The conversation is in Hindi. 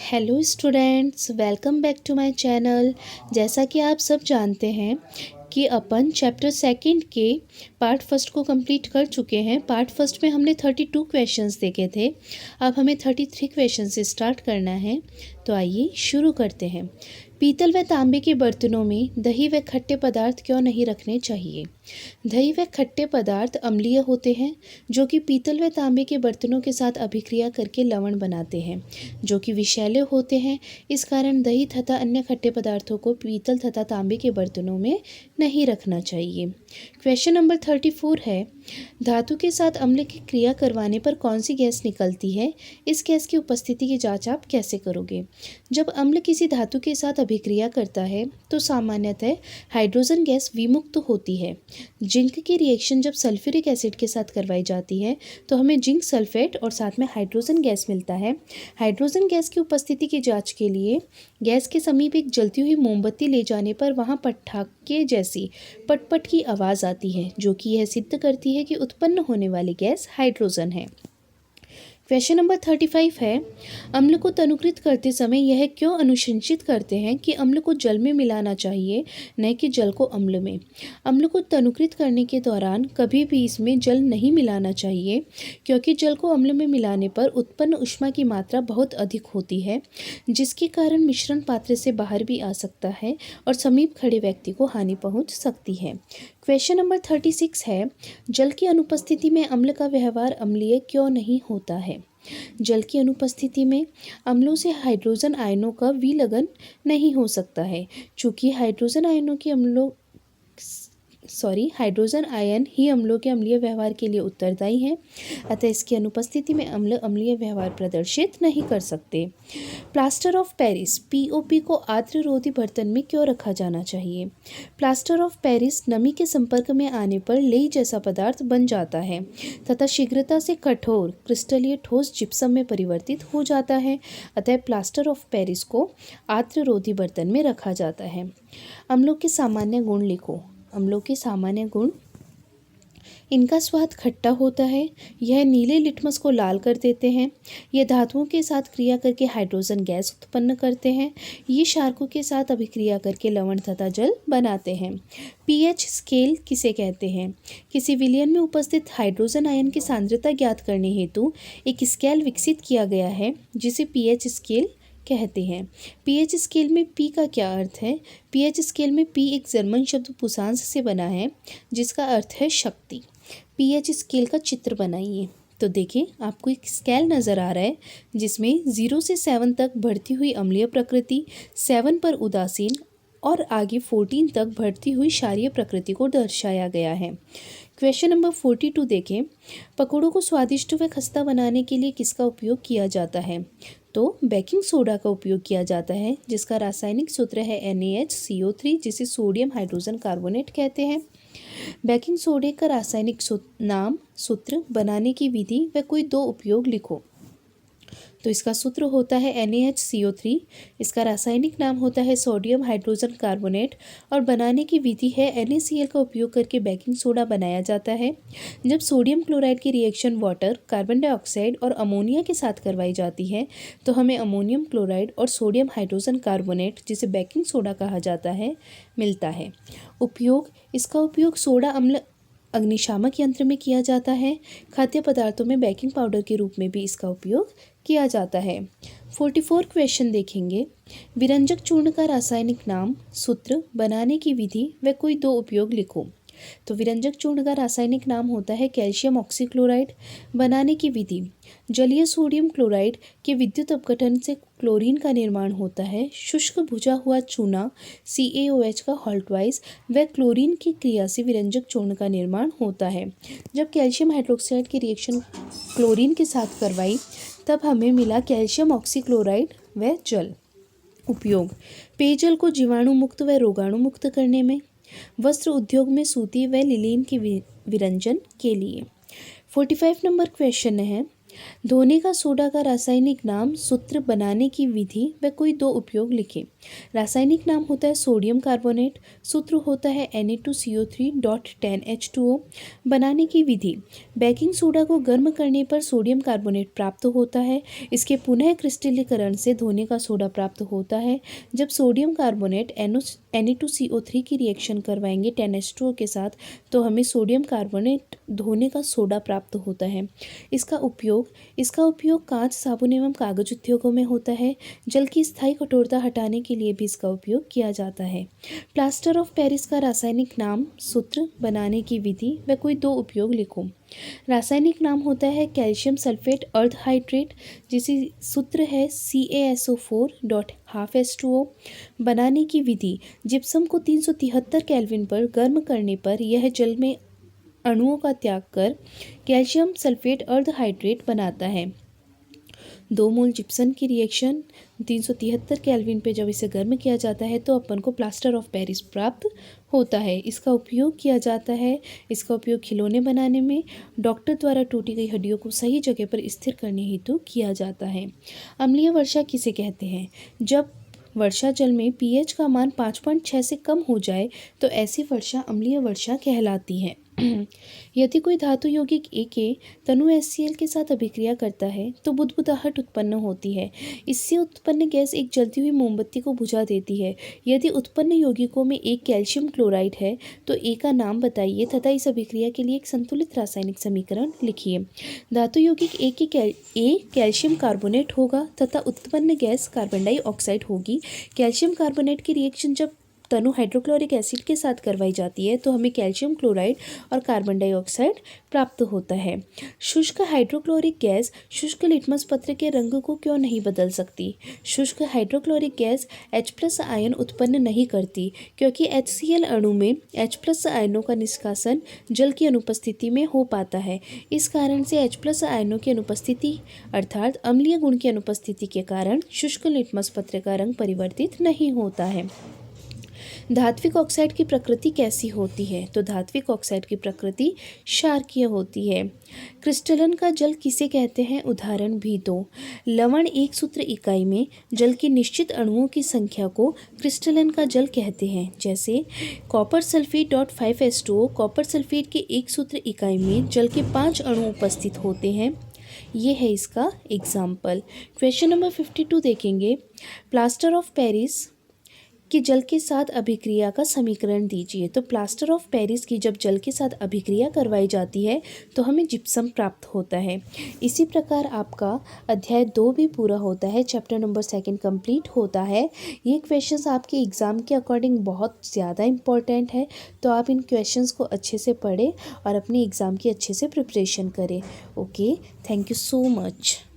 Hello students, welcome back to my channel. जैसा कि आप सब जानते हैं कि अपन चैप्टर सेकंड के पार्ट फर्स्ट को कंप्लीट कर चुके हैं। पार्ट फर्स्ट में हमने 32 क्वेश्चंस देखे थे। अब हमें 33 क्वेश्चन से स्टार्ट करना है, तो आइए शुरू करते हैं। पीतल व तांबे के बर्तनों में दही व खट्टे पदार्थ क्यों नहीं रखने चाहिए? दही व खट्टे पदार्थ अम्लीय होते हैं, जो कि पीतल व तांबे के बर्तनों के साथ अभिक्रिया करके लवण बनाते हैं, जो कि विषैले होते हैं। इस कारण दही तथा अन्य खट्टे पदार्थों को पीतल तथा तांबे के बर्तनों में नहीं रखना चाहिए। क्वेश्चन नंबर 34 है, धातु के साथ अम्ल की क्रिया करवाने पर कौन सी गैस निकलती है? इस गैस की उपस्थिति की जांच आप कैसे करोगे? जब अम्ल किसी धातु के साथ अभिक्रिया करता है तो सामान्यतः हाइड्रोजन गैस विमुक्त होती है। जिंक की रिएक्शन जब सल्फ्यूरिक एसिड के साथ करवाई जाती है तो हमें जिंक सल्फेट और साथ में हाइड्रोजन गैस मिलता है। हाइड्रोजन गैस की उपस्थिति की जांच के लिए गैस के समीप एक जलती हुई मोमबत्ती ले जाने पर वहां पटाखे जैसी पटपट की आवाज़ आती है, जो कि यह सिद्ध करती है कि उत्पन्न होने वाली गैस हाइड्रोजन है। क्वेश्चन नंबर 35 है, अम्ल को तनुकृत करते समय यह क्यों अनुशंसित करते हैं कि अम्ल को जल में मिलाना चाहिए, न कि जल को अम्ल में? अम्ल को तनुकृत करने के दौरान कभी भी इसमें जल नहीं मिलाना चाहिए, क्योंकि जल को अम्ल में मिलाने पर उत्पन्न ऊष्मा की मात्रा बहुत अधिक होती है, जिसके कारण मिश्रण पात्र से बाहर भी आ सकता है और समीप खड़े व्यक्ति को हानि पहुँच सकती है। क्वेश्चन नंबर 36 है, जल की अनुपस्थिति में अम्ल का व्यवहार अम्लीय क्यों नहीं होता है? जल की अनुपस्थिति में अम्लों से हाइड्रोजन आयनों का विलयन नहीं हो सकता है, चूँकि हाइड्रोजन आयन ही अम्लों के अम्लीय व्यवहार के लिए उत्तरदायी हैं। अतः इसकी अनुपस्थिति में अम्ल अम्लीय व्यवहार प्रदर्शित नहीं कर सकते। प्लास्टर ऑफ पेरिस पीओपी को आर्द्ररोधी बर्तन में क्यों रखा जाना चाहिए? प्लास्टर ऑफ पेरिस नमी के संपर्क में आने पर लेई जैसा पदार्थ बन जाता है तथा शीघ्रता से कठोर क्रिस्टलीय ठोस जिप्सम में परिवर्तित हो जाता है। अतः प्लास्टर ऑफ पेरिस को आर्द्ररोधी बर्तन में रखा जाता है। अम्लों के सामान्य गुण लिखो। अम्लों के सामान्य गुण, इनका स्वाद खट्टा होता है, यह नीले लिटमस को लाल कर देते हैं, ये धातुओं के साथ क्रिया करके हाइड्रोजन गैस उत्पन्न करते हैं, ये क्षारकों के साथ अभिक्रिया करके लवण तथा जल बनाते हैं। पीएच स्केल किसे कहते हैं? किसी विलयन में उपस्थित हाइड्रोजन आयन की सांद्रता ज्ञात करने हेतु एक स्केल विकसित किया गया है, जिसे पीएच स्केल कहते हैं। पीएच स्केल में पी का क्या अर्थ है? पीएच स्केल में पी एक जर्मन शब्द पुसांस से बना है, जिसका अर्थ है शक्ति। पीएच स्केल का चित्र बनाइए। तो देखिए, आपको एक स्केल नज़र आ रहा है, जिसमें 0 से 7 तक बढ़ती हुई अम्लीय प्रकृति, 7 पर उदासीन और आगे 14 तक बढ़ती हुई क्षारीय प्रकृति को दर्शाया गया है। क्वेश्चन नंबर 42 देखें, पकौड़ों को स्वादिष्ट व खस्ता बनाने के लिए किसका उपयोग किया जाता है? तो बेकिंग सोडा का उपयोग किया जाता है, जिसका रासायनिक सूत्र है NaHCO3, जिसे सोडियम हाइड्रोजन कार्बोनेट कहते हैं। बेकिंग सोडे का रासायनिक नाम, सूत्र, बनाने की विधि व कोई दो उपयोग लिखो। तो इसका सूत्र होता है NaHCO3, इसका रासायनिक नाम होता है सोडियम हाइड्रोजन कार्बोनेट और बनाने की विधि है NaCl का उपयोग करके बेकिंग सोडा बनाया जाता है। जब सोडियम क्लोराइड की रिएक्शन वाटर, कार्बन डाइऑक्साइड और अमोनिया के साथ करवाई जाती है तो हमें अमोनियम क्लोराइड और सोडियम हाइड्रोजन कार्बोनेट, जिसे बेकिंग सोडा कहा जाता है, मिलता है। उपयोग, इसका उपयोग सोडा अम्ल अग्निशामक यंत्र में किया जाता है। खाद्य पदार्थों में बेकिंग पाउडर के रूप में भी इसका उपयोग किया जाता है। 44 क्वेश्चन देखेंगे, विरंजक चूर्ण का रासायनिक नाम, सूत्र, बनाने की विधि व कोई दो उपयोग लिखो। तो विरंजक चूर्ण का रासायनिक नाम होता है कैल्शियम ऑक्सीक्लोराइड। बनाने की विधि, जलीय सोडियम क्लोराइड के विद्युत अपघटन से क्लोरीन का निर्माण होता है। शुष्क भुजा हुआ चूना CaOH का हॉल्टवाइज व क्लोरीन की क्रिया से विरंजक चूर्ण का निर्माण होता है। जब कैल्शियम हाइड्रोक्साइड की रिएक्शन क्लोरीन के साथ करवाई तब हमें मिला कैल्शियम ऑक्सीक्लोराइड व जल। उपयोग, पेयजल को जीवाणु मुक्त व रोगाणु मुक्त करने में, वस्त्र उद्योग में सूती व लिलीन के विरंजन के लिए। 45 नंबर क्वेश्चन है, धोने का सोडा का रासायनिक नाम, सूत्र, बनाने की विधि व कोई दो उपयोग लिखें। रासायनिक नाम होता है सोडियम कार्बोनेट, सूत्र होता है Na2CO3.10H2O। बनाने की विधि, बेकिंग सोडा को गर्म करने पर सोडियम कार्बोनेट प्राप्त होता है। इसके पुनः क्रिस्टलीकरण से धोने का सोडा प्राप्त होता है। जब सोडियम कार्बोनेट Na2CO3 की रिएक्शन करवाएंगे 10H2O के साथ तो हमें सोडियम कार्बोनेट धोने का सोडा प्राप्त होता है। इसका उपयोग कांच, साबुन एवं कागज उद्योगों में होता है। जल की स्थायी कठोरता हटाने के लिए भी इसका उपयोग किया जाता है। प्लास्टर ऑफ पेरिस का रासायनिक नाम, सूत्र, बनाने की विधि व कोई दो उपयोग लिखो। रासायनिक नाम होता है कैल्शियम सल्फेट अर्ध हाइड्रेट, जिसे सूत्र है CaSO4.12H2O। बनाने की विधि, जिप्सम को 373 केल्विन पर गर्म करने पर यह जल में अणुओं का त्याग कर कैल्शियम सल्फेट अर्ध हाइड्रेट बनाता है। 2 मोल जिप्सम की रिएक्शन 373 केल्विन पे जब इसे गर्म किया जाता है तो अपन को प्लास्टर ऑफ पेरिस प्राप्त होता है। इसका उपयोग किया जाता है, इसका उपयोग खिलौने बनाने में, डॉक्टर द्वारा टूटी गई हड्डियों को सही जगह पर स्थिर करने हेतु किया जाता है। अम्लीय वर्षा किसे कहते हैं? जब वर्षा जल में pH का मान 5.6 से कम हो जाए तो ऐसी वर्षा अम्लीय वर्षा कहलाती है। यदि कोई धातु यौगिक A तनु HCl के साथ अभिक्रिया करता है तो बुदबुदाहट उत्पन्न होती है। इससे उत्पन्न गैस एक जलती हुई मोमबत्ती को बुझा देती है। यदि उत्पन्न यौगिकों में एक कैल्शियम क्लोराइड है तो A का नाम बताइए तथा इस अभिक्रिया के लिए एक संतुलित रासायनिक समीकरण लिखिए। धातु यौगिक A कैल्शियम कार्बोनेट होगा तथा उत्पन्न गैस कार्बन डाइऑक्साइड होगी। कैल्शियम कार्बोनेट की रिएक्शन जब तनु हाइड्रोक्लोरिक एसिड के साथ करवाई जाती है तो हमें कैल्शियम क्लोराइड और कार्बन डाइऑक्साइड प्राप्त होता है। शुष्क हाइड्रोक्लोरिक गैस शुष्क लिटमस पत्र के रंग को क्यों नहीं बदल सकती? शुष्क हाइड्रोक्लोरिक गैस H+ आयन उत्पन्न नहीं करती क्योंकि HCl अणु में H+ आयनों का निष्कासन जल की अनुपस्थिति में हो पाता है। इस कारण से H+ आयनों की अनुपस्थिति अर्थात अम्लीय गुण की अनुपस्थिति के कारण शुष्क लिटमस पत्र का रंग परिवर्तित नहीं होता है। धात्विक ऑक्साइड की प्रकृति कैसी होती है? तो धात्विक ऑक्साइड की प्रकृति क्षारकीय होती है। क्रिस्टलन का जल किसे कहते हैं? उदाहरण भी दो। लवण एक सूत्र इकाई में जल के निश्चित अणुओं की संख्या को क्रिस्टलन का जल कहते हैं। जैसे copper sulphate .5H2O, copper sulphate के एक सूत्र इकाई में जल के 5 अणु उपस्थित होते हैं। ये है इसका एग्जाम्पल। क्वेश्चन नंबर 52 देखेंगे। प्लास्टर ऑफ पेरिस कि जल के साथ अभिक्रिया का समीकरण दीजिए। तो प्लास्टर ऑफ पेरिस की जब जल के साथ अभिक्रिया करवाई जाती है तो हमें जिप्सम प्राप्त होता है। इसी प्रकार आपका अध्याय 2 भी पूरा होता है, चैप्टर नंबर 2 कंप्लीट होता है। ये क्वेश्चंस आपके एग्ज़ाम के अकॉर्डिंग बहुत ज़्यादा इम्पॉर्टेंट है, तो आप इन क्वेश्चंस को अच्छे से पढ़ें और अपने एग्ज़ाम की अच्छे से प्रिपरेशन करें। Okay, thank you so much.